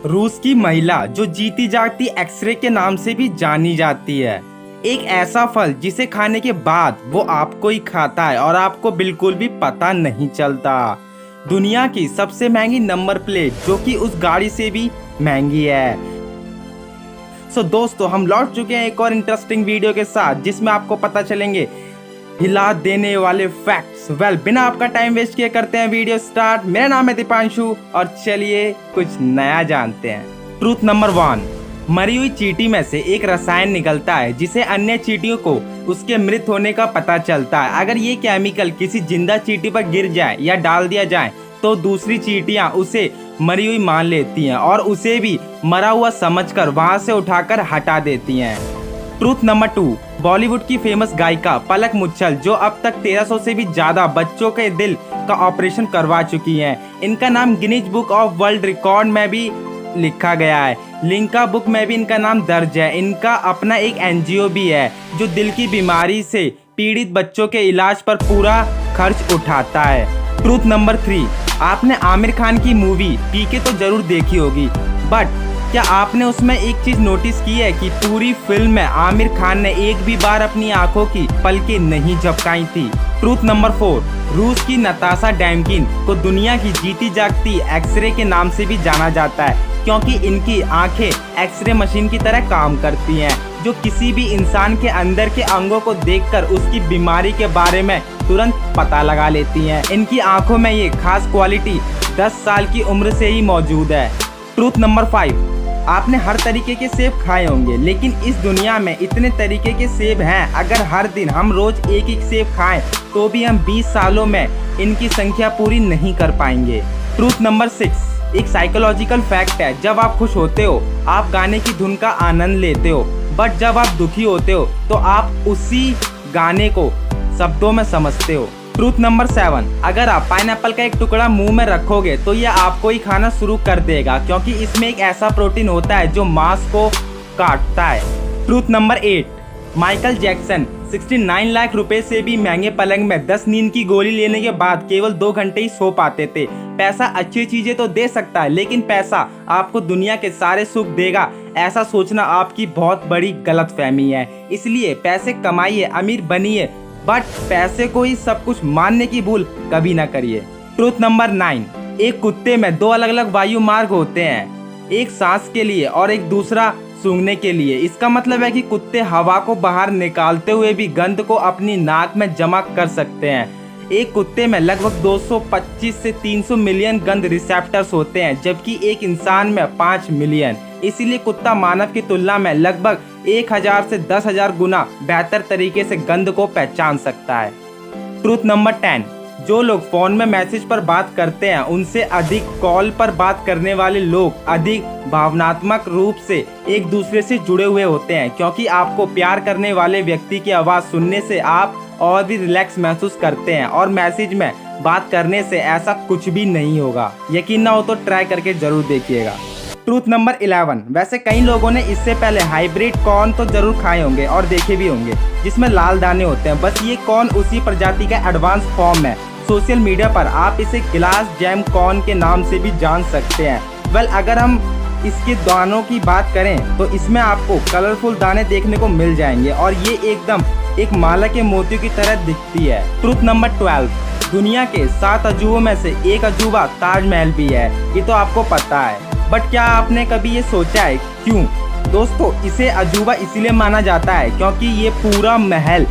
रूस की महिला जो जीती जागती एक्सरे के नाम से भी जानी जाती है। एक ऐसा फल जिसे खाने के बाद वो आपको ही खाता है और आपको बिल्कुल भी पता नहीं चलता। दुनिया की सबसे महंगी नंबर प्लेट जो कि उस गाड़ी से भी महंगी है। दोस्तों हम लौट चुके हैं एक और इंटरेस्टिंग वीडियो के साथ जिसमें आपको पता चलेंगे हिला देने वाले फैक्ट्स। बिना आपका टाइम वेस्ट किए करते हैं वीडियो स्टार्ट। मेरा नाम है दीपांशु और चलिए कुछ नया जानते हैं। ट्रूथ नंबर 1, मरी हुई चींटी में से एक रसायन निकलता है जिसे अन्य चींटियों को उसके मृत होने का पता चलता है। अगर ये केमिकल किसी जिंदा चींटी पर गिर जाए या डाल दिया जाए तो दूसरी चींटियां उसे मरी हुई मान लेती हैं और उसे भी मरा हुआ समझकर वहां से उठाकर हटा देती हैं। ट्रूथ नंबर 2, बॉलीवुड की फेमस गायिका पलक मुच्छल जो अब तक 1300 से भी ज्यादा बच्चों के दिल का ऑपरेशन करवा चुकी हैं। इनका नाम Guinness book of world record में भी लिखा गया है। लिंका बुक में भी इनका नाम दर्ज है। इनका अपना एक एनजीओ भी है जो दिल की बीमारी से पीड़ित बच्चों के इलाज पर पूरा खर्च उठाता है। ट्रूथ नंबर 3, आपने आमिर खान की मूवी पीके तो जरूर देखी होगी, बट क्या आपने उसमें एक चीज नोटिस की है कि पूरी फिल्म में आमिर खान ने एक भी बार अपनी आंखों की पलकें नहीं झपकाई थी। ट्रूथ नंबर 4, रूस की नताशा डैमकिन को दुनिया की जीती जागती एक्सरे के नाम से भी जाना जाता है क्योंकि इनकी आंखें एक्सरे मशीन की तरह काम करती हैं जो किसी भी इंसान के अंदर के अंगों को देखकर उसकी बीमारी के बारे में तुरंत पता लगा लेती हैं। इनकी आंखों में ये खास क्वालिटी 10 साल की उम्र से ही मौजूद है। ट्रूथ नंबर 5, आपने हर तरीके के सेब खाए होंगे लेकिन इस दुनिया में इतने तरीके के सेब हैं, अगर हर दिन हम रोज एक एक सेब खाएं तो भी हम 20 सालों में इनकी संख्या पूरी नहीं कर पाएंगे। ट्रूथ नंबर 6, एक साइकोलॉजिकल फैक्ट है, जब आप खुश होते हो आप गाने की धुन का आनंद लेते हो, बट जब आप दुखी होते हो तो आप उसी गाने को शब्दों में समझते हो। ट्रूथ नंबर 7, अगर आप पाइनएप्पल का एक टुकड़ा मुंह में रखोगे तो यह आपको ही खाना शुरू कर देगा क्योंकि इसमें एक ऐसा प्रोटीन होता है जो मांस को काटता है। Truth number 8, Michael Jackson 69 lakh रुपए से भी महंगे पलंग में 10 नींद की गोली लेने के बाद केवल 2 घंटे ही सो पाते थे। पैसा अच्छी चीजें तो दे सकता है लेकिन पैसा आपको दुनिया के सारे सुख देगा, ऐसा सोचना आपकी बहुत बड़ी गलतफहमी है। इसलिए पैसे कमाइए, अमीर बनिए, बट पैसे को ही सब कुछ मानने की भूल कभी ना करिए। ट्रूथ नंबर 9, एक कुत्ते में 2 अलग अलग वायु मार्ग होते हैं, एक सांस के लिए और एक दूसरा सूंघने के लिए। इसका मतलब है कि कुत्ते हवा को बाहर निकालते हुए भी गंध को अपनी नाक में जमा कर सकते हैं। एक कुत्ते में लगभग 225 से 300 मिलियन गंध रिसेप्टर्स होते हैं जबकि एक इंसान में 5 मिलियन। इसीलिए कुत्ता मानव की तुलना में लगभग 1000 से 10,000 गुना बेहतर तरीके से गंध को पहचान सकता है। ट्रूथ नंबर 10, जो लोग फोन में मैसेज पर बात करते हैं उनसे अधिक कॉल पर बात करने वाले लोग अधिक भावनात्मक रूप से एक दूसरे से जुड़े हुए होते हैं क्योंकि आपको प्यार करने वाले व्यक्ति की आवाज़ सुनने से आप और भी रिलैक्स महसूस करते हैं और मैसेज में बात करने से ऐसा कुछ भी नहीं होगा। यकीन ना हो तो ट्राई करके जरूर देखिएगा। ट्रूथ नंबर 11, वैसे कई लोगों ने इससे पहले हाइब्रिड कॉर्न तो जरूर खाए होंगे और देखे भी होंगे जिसमें लाल दाने होते हैं, बस ये कॉर्न उसी प्रजाति का एडवांस फॉर्म है। सोशल मीडिया पर आप इसे ग्लास जैम कॉर्न के नाम से भी जान सकते हैं। अगर हम इसके दानों की बात करें तो इसमें आपको कलरफुल दाने देखने को मिल जाएंगे और ये एकदम एक माला के मोतियों की तरह दिखती है। ट्रूथ नंबर 12, दुनिया के 7 अजूबों में से एक अजूबा ताजमहल भी है, ये तो आपको पता है, बट क्या आपने कभी ये सोचा है क्यों? दोस्तों इसे अजूबा इसीलिए माना जाता है क्योंकि ये पूरा महल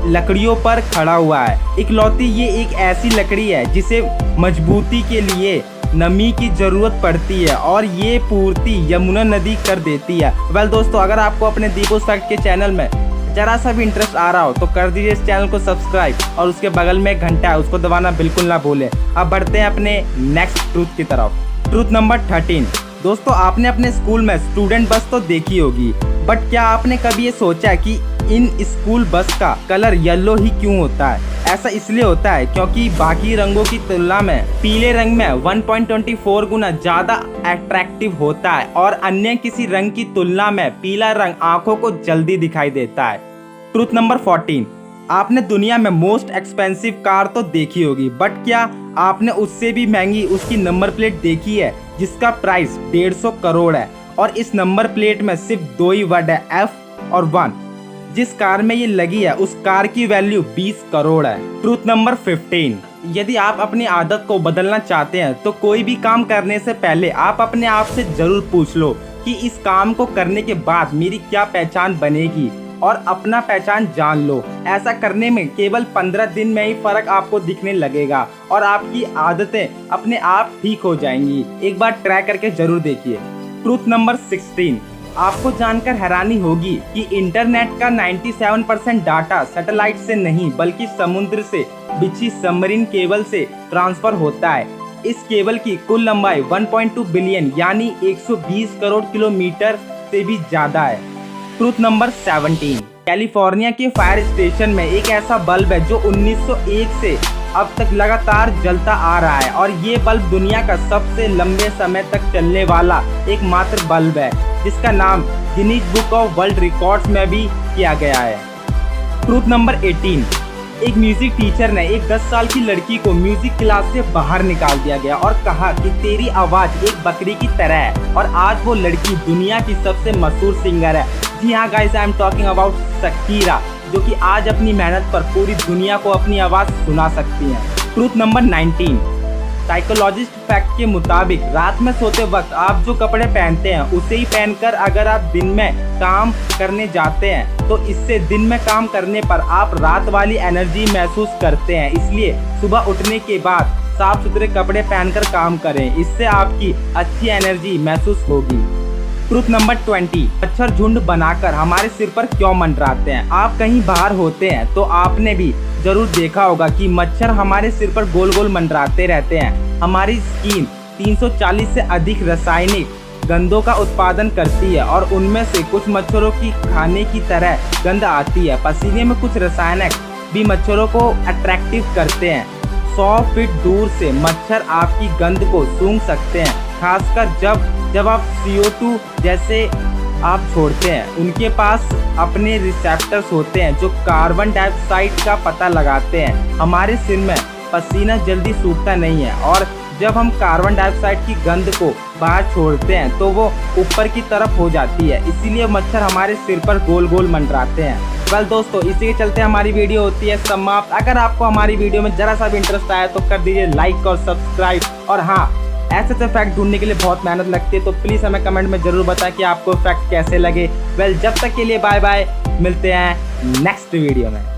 लकड़ियों पर खड़ा हुआ है। इकलौती ये एक ऐसी लकड़ी है जिसे मजबूती के लिए नमी की जरूरत पड़ती है और ये पूर्ति यमुना नदी कर देती है। दोस्तों अगर आपको अपने दीपू फैक्ट के चैनल में जरा सा भी इंटरेस्ट आ रहा हो तो कर दीजिए इस चैनल को सब्सक्राइब और उसके बगल में एक घंटा है उसको दबाना बिल्कुल ना भूलें। अब बढ़ते हैं अपने नेक्स्ट ट्रूथ की तरफ। ट्रूथ नंबर 13, दोस्तों आपने अपने स्कूल में स्टूडेंट बस तो देखी होगी, बट क्या आपने कभी ये सोचा कि इन स्कूल बस का कलर येलो ही क्यों होता है? ऐसा इसलिए होता है क्योंकि बाकी रंगों की तुलना में पीले रंग में 1.24 गुना ज्यादा अट्रैक्टिव होता है और अन्य किसी रंग की तुलना में पीला रंग आंखों को जल्दी दिखाई देता है। ट्रूथ नंबर 14, आपने दुनिया में मोस्ट एक्सपेंसिव कार तो देखी होगी, बट क्या आपने उससे भी महंगी उसकी नंबर प्लेट देखी है? जिसका प्राइस 150 करोड़ है और इस नंबर प्लेट में सिर्फ 2 ही वर्ड है, F और 1। जिस कार में ये लगी है उस कार की वैल्यू 20 करोड़ है। ट्रूथ नंबर 15, यदि आप अपनी आदत को बदलना चाहते हैं तो कोई भी काम करने से पहले आप अपने आप से जरूर पूछ लो कि इस काम को करने के बाद मेरी क्या पहचान बनेगी, और अपना पहचान जान लो। ऐसा करने में केवल 15 दिन में ही फर्क आपको दिखने लगेगा और आपकी आदतें अपने आप ठीक हो जाएंगी। एक बार ट्राई करके जरूर देखिए। ट्रूथ नंबर 16, आपको जानकर हैरानी होगी कि इंटरनेट का 97% डाटा सैटेलाइट से नहीं बल्कि समुद्र से बिछी सबमरीन केबल से ट्रांसफर होता है। इस केबल की कुल लंबाई 1.2 बिलियन यानी 120 करोड़ किलोमीटर से भी ज्यादा है। ट्रूथ नंबर 17, कैलिफोर्निया के फायर स्टेशन में एक ऐसा बल्ब है जो 1901 से अब तक लगातार जलता आ रहा है और ये बल्ब दुनिया का सबसे लंबे समय तक चलने वाला एकमात्र बल्ब है, जिसका नाम Guinness book of world records में भी किया गया है। ट्रूथ नंबर 18, एक म्यूजिक टीचर ने एक 10 साल की लड़की को म्यूजिक क्लास से बाहर निकाल दिया गया और कहा कि तेरी आवाज एक बकरी की तरह है, और आज वो लड़की दुनिया की सबसे मशहूर सिंगर है। जी हाँ guys, I am talking about Shakira, जो कि आज अपनी मेहनत पर पूरी दुनिया को अपनी आवाज सुना सकती हैं। ट्रूथ नंबर 19, साइकोलॉजिस्ट फैक्ट के मुताबिक रात में सोते वक्त आप जो कपड़े पहनते हैं उसे ही पहनकर अगर आप दिन में काम करने जाते हैं तो इससे दिन में काम करने पर आप रात वाली एनर्जी महसूस करते हैं। इसलिए सुबह उठने के बाद साफ सुथरे कपड़े पहनकर काम करें, इससे आपकी अच्छी एनर्जी महसूस होगी। ट्रूथ नंबर 20, मच्छर झुंड बनाकर हमारे सिर पर क्यों मंडराते हैं। आप कहीं बाहर होते हैं तो आपने भी जरूर देखा होगा कि मच्छर हमारे सिर पर गोल गोल मंडराते रहते हैं। हमारी स्किन 340 से अधिक रासायनिक गंधों का उत्पादन करती है और उनमें से कुछ मच्छरों की खाने की तरह गंध आती है। पसीने में कुछ रासायनिक भी मच्छरों को अट्रैक्टिव करते हैं। 100 फीट दूर से मच्छर आपकी गंध को सूंघ सकते हैं, खासकर जब आप CO2 जैसे आप छोड़ते हैं। उनके पास अपने रिसेप्टर्स होते हैं जो कार्बन डाइऑक्साइड का पता लगाते हैं। हमारे सिर में पसीना जल्दी सूखता नहीं है और जब हम कार्बन डाइऑक्साइड की गंध को बाहर छोड़ते हैं तो वो ऊपर की तरफ हो जाती है, इसीलिए मच्छर हमारे सिर पर गोल गोल मंडराते हैं। वेल दोस्तों, इसी के चलते हमारी वीडियो होती है समाप्त। अगर आपको हमारी वीडियो में जरा सा भी इंटरेस्ट आया तो कर दीजिए लाइक और सब्सक्राइब। और हाँ, ऐसे फैक्ट ढूंढने के लिए बहुत मेहनत लगती है, तो प्लीज़ हमें कमेंट में जरूर बताएं कि आपको फैक्ट कैसे लगे। वेल, जब तक के लिए बाय बाय, मिलते हैं नेक्स्ट वीडियो में।